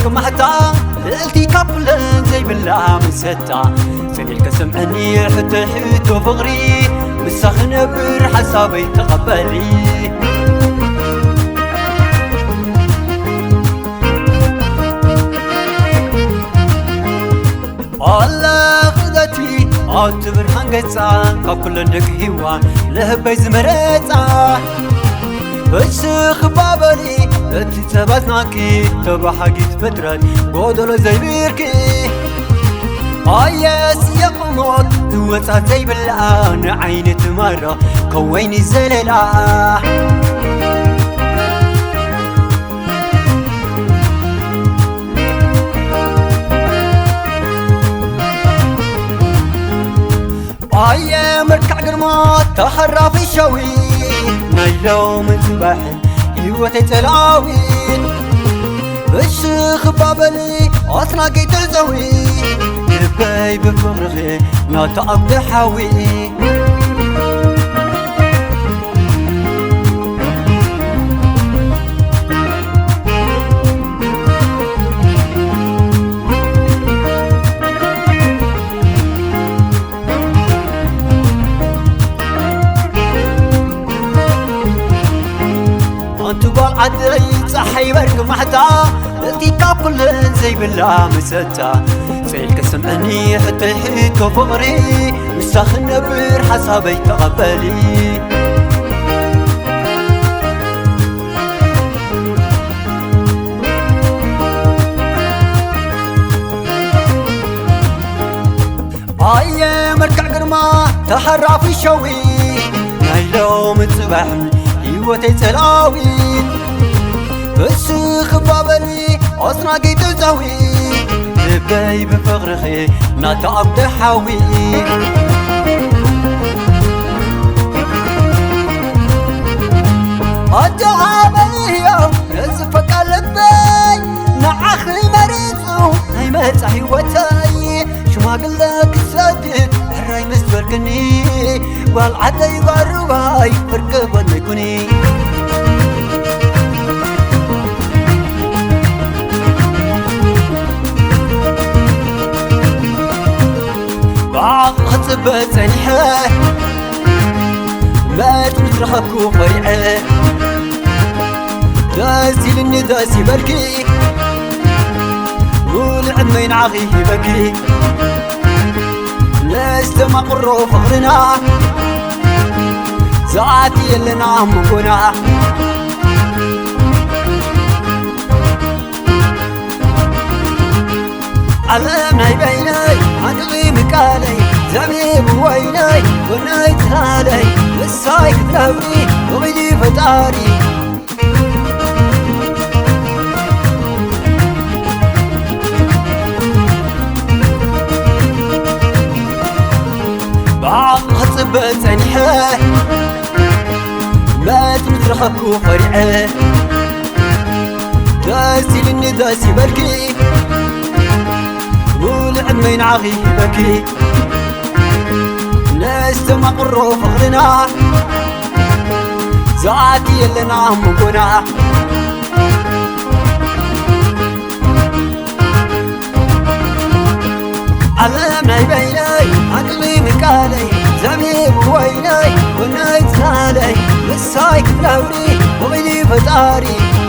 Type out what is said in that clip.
برك محتا لقلتي كابلن زي بالله مستا سنيل كسمعني حتى حيتو فغري مساخ نبر حسابي تقبلي الله خدتي أعتبر حنقصا كاب كل ندك هيوان لهبي زمرتا بس خبابلي أنتي تباتناكي تبا حقيت فترات قودلو زي بيركي ياس يقمط توتا زي بالآن عيني تمرة كويني زللا مركع قرمات تحرى في الشوي نايلو من سباحن هيوتي تلاوين الشيخ بابلي أصلا قيت الزوي يباي بفرغي ناطق بحاوي تقول عدي صحي برك محتا لقيتي كابلن زي بالله مستا سيل كسمعني حتى حيتو فقري مساخ نبر حسابي تقبلي مركع قرما تحرى في الشوي نايلو متصبح هيوتي تلاوين الشيخ بابلي أصنا قيت الزوي لباي بفغرخي ناطق بحاوي أدعابي يوم نزفك قلبي نعخي مريضو هاي متع هيوتي شما قلك سادت الراي مستوركني والعدي بارواي فرقبان ميكوني بعض خطبة سنحة ما تمترحكو فريعة داسي لني داسي بركي والعد ما ينعغي بكي لست ما قروا فقرنا زعاتي اللي نعمكونا علمنا يبيني عقلي مكالي زميب ويني وناي تنالي بسايك تلاوري وغيدي فتاري بعض خطبة سنحة ما تمترحكو فريعة داسي لني داسي بركي والعد ما ينعغي بكي لست ما قروا فقرنا زعاتي اللي نعمكونا علمنا يبيني عقلي مكالي زميب ويني وناي تنالي بسايك تلاوري وغيدي فتاري